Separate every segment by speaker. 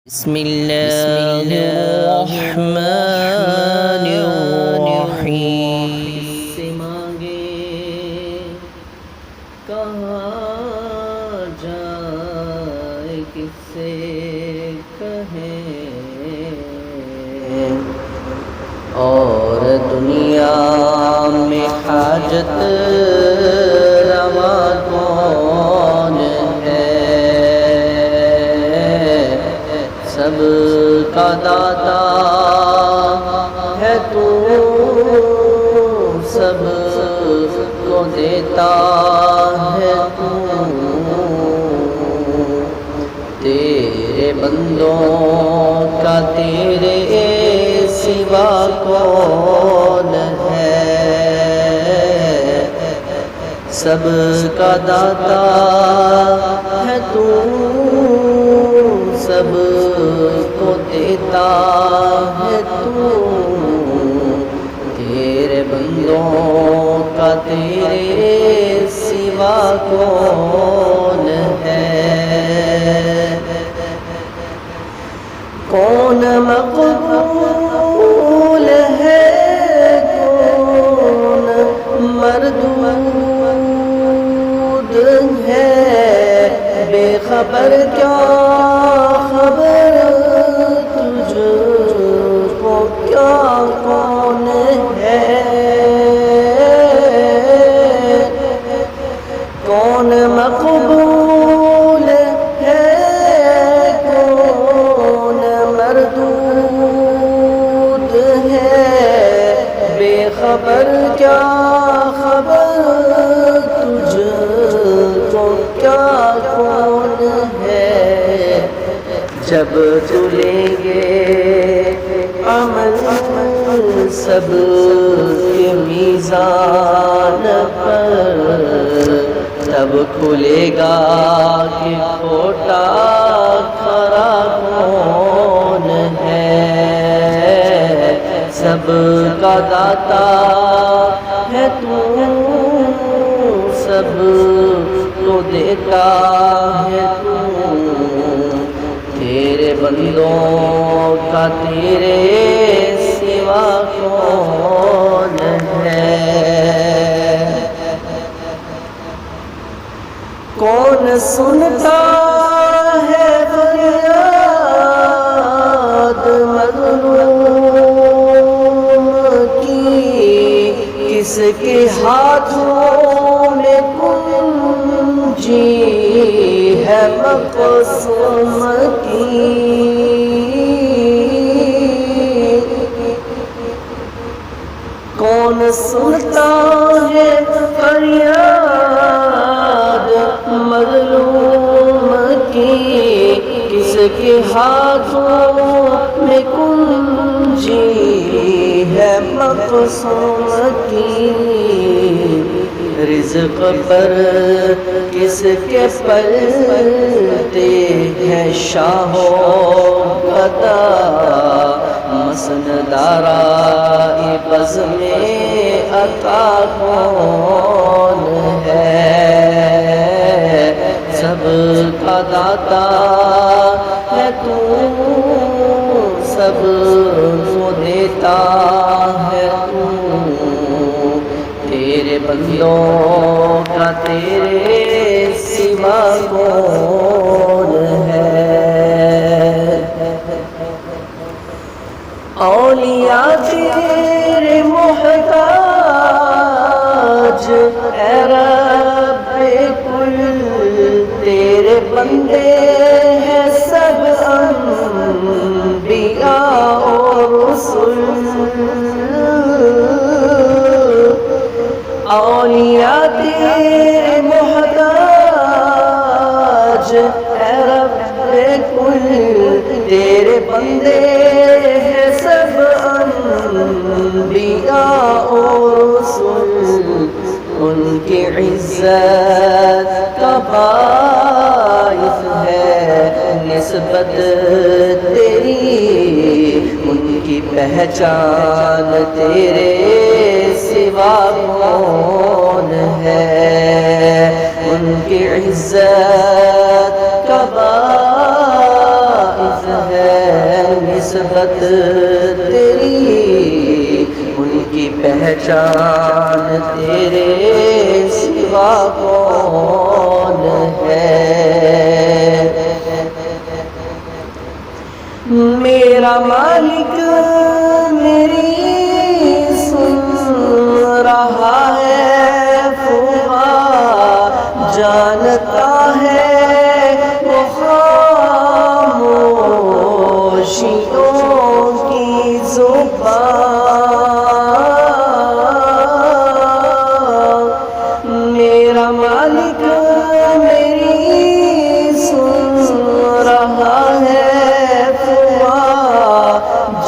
Speaker 1: بسم اللہ الرحمن الرحیم۔ کس سے مانگے کہاں جائے، کس سے کہیں، اور دنیا میں حاجت روا کون ہے؟ سب کا داتا ہے تو، سب کو دیتا ہے تو، تیرے بندوں کا تیرے سوا کون ہے؟ سب کا داتا ہے تو، سب کو دیتا ہے تو، تیرے بندوں کا تیرے سوا کون ہے؟ کون مقبول ہے، کون مردود ہے، بے خبر کیا خبر تجھ کو کیا کون ہے؟ کون مقبول ہے، کون مردود ہے، بے خبر کیا خبر تجھ کو کیا کون ہے؟ جب تو لیں گے عمل سب کے میزان پر، تب کھلے گا کہ کھوٹا کھرا کون ہے؟ سب کا داتا ہے تو، سب کو دیتا ہے تو، تیرے بندوں کا تیرے سوا کون ہے؟ کون سنتا ہے فریاد مظلوم کی، کس کے ہاتھوں میں کنجی ہے مقسوم کی؟ کون سنتا ہے فریاد مظلوم کی، کس کے ہاتھوں میں کنجی ہے مقسوم کی؟ رزق پر کس کے پلتے ہیں شاہ و گدا، مسندارا بزم عطا کون ہے؟ سب کا داتا ہے تو، سب کو دیتا ہے تو، تیرے بندوں کا تیرے سوا کون ہے؟ اولیاء تیرے محتاج، اے رب کل تیرے بندے ہیں سب انبیاء اور رسل۔ اولیاء تیرے محتاج، اے رب کل تیرے بندے ہیں سب انبیاء اور رسل۔ ان کی عزت کا باعث ہے نسبت تیری، ان کی پہچان تیرے سوا کون ہے؟ ان کی عزت کا باعث ہے نسبت تیری، ان کی پہچان تیرے سوا کون ہے؟ میرا مالک میری سن رہا ہے، خدا جانتا ہے وہ خاموشیوں کی زبان۔ میرا مالک میری سن رہا ہے،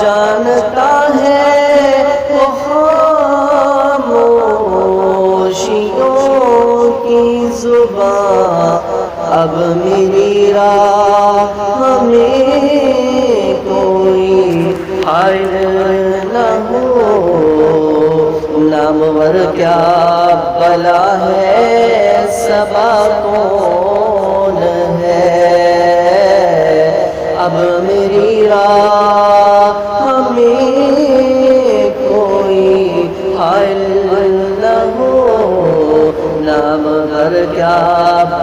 Speaker 1: جانتا ہے وہ خاموشیوں کی زبان۔ اب میری راہ میں کوئی حائل نہ ہو، نامور کیا بلا ہے، صبا کون ہے؟ اب میری راہ میں کوئی حائل نہ ہو، نامور کیا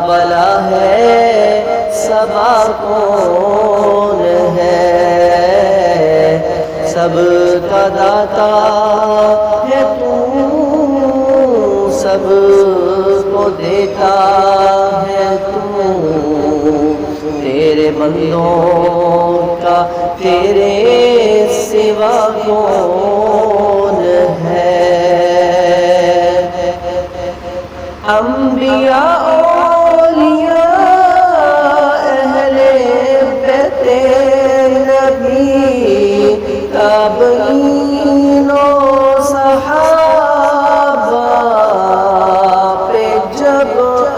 Speaker 1: بلا ہے، صبا کون ہے؟ سب کا داتا ہے تو، سب کو دیتا ہے تو، تیرے بندوں کا تیرے سوا کون ہے؟ انبیاء اولیاء اہل بیت نبی، تابعین و صحابہ پہ جب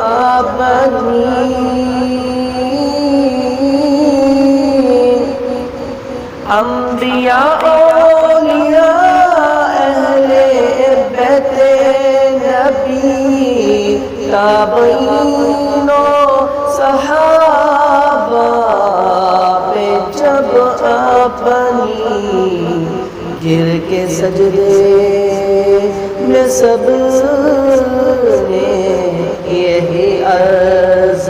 Speaker 1: آبنی، انبیاء اولیاء اہل بیت نبی، تابعین و صحابہ پہ جب اپنی گر کے سجدے میں سب نے یہی عرض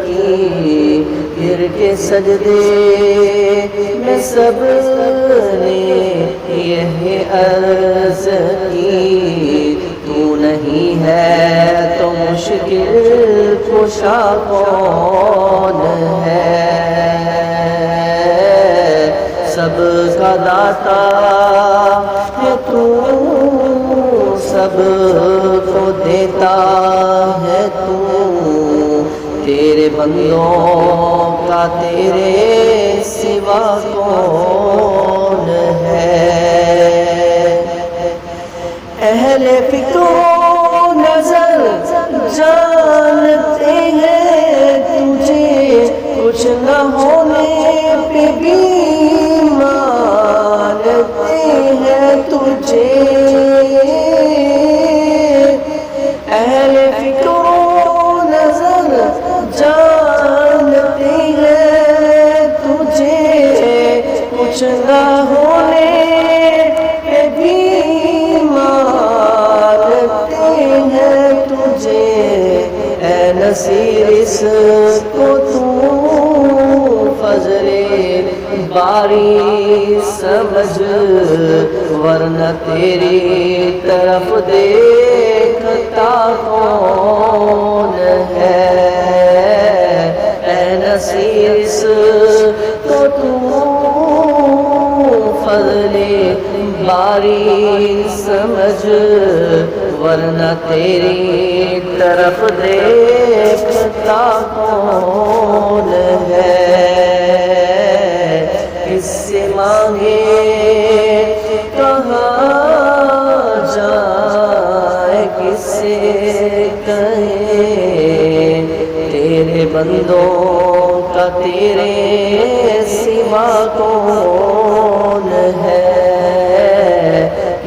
Speaker 1: کی، گر کے سجدے میں سب نے یہ عرض کی، تو نہیں ہے تو مشکل کشا کون ہے؟ سب کا داتا ہے تو، سب کو دیتا ہے تو، تیرے بندوں کا تیرے سوا کون ہے؟ اہل فکر و نظر جانتے ہیں تجھے، کچھ نہ ہونے پہ بھی مانتے ہیں تجھے۔ اہل فکر و نظر جانتے ہیں تجھے، کچھ نہ ہونے پہ بھی مانتے ہیں تجھے۔ اے نصیر اس کو تو فضل باری سمجھ، ورنہ تیری طرف دیکھتا کون ہے؟ اے نصیر اس کو تو فضل باری سمجھ، ورنہ تیری طرف دیکھتا کون ہے؟ کس سے مانگے کہاں جائے، کس سے کہیں، تیرے بندوں کا تیرے سوا کون ہے؟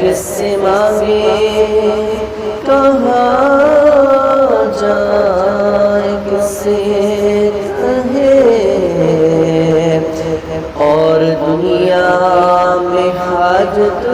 Speaker 1: کس سے مانگے کہاں جائے، کس سے کہے، اور دنیا میں حاجت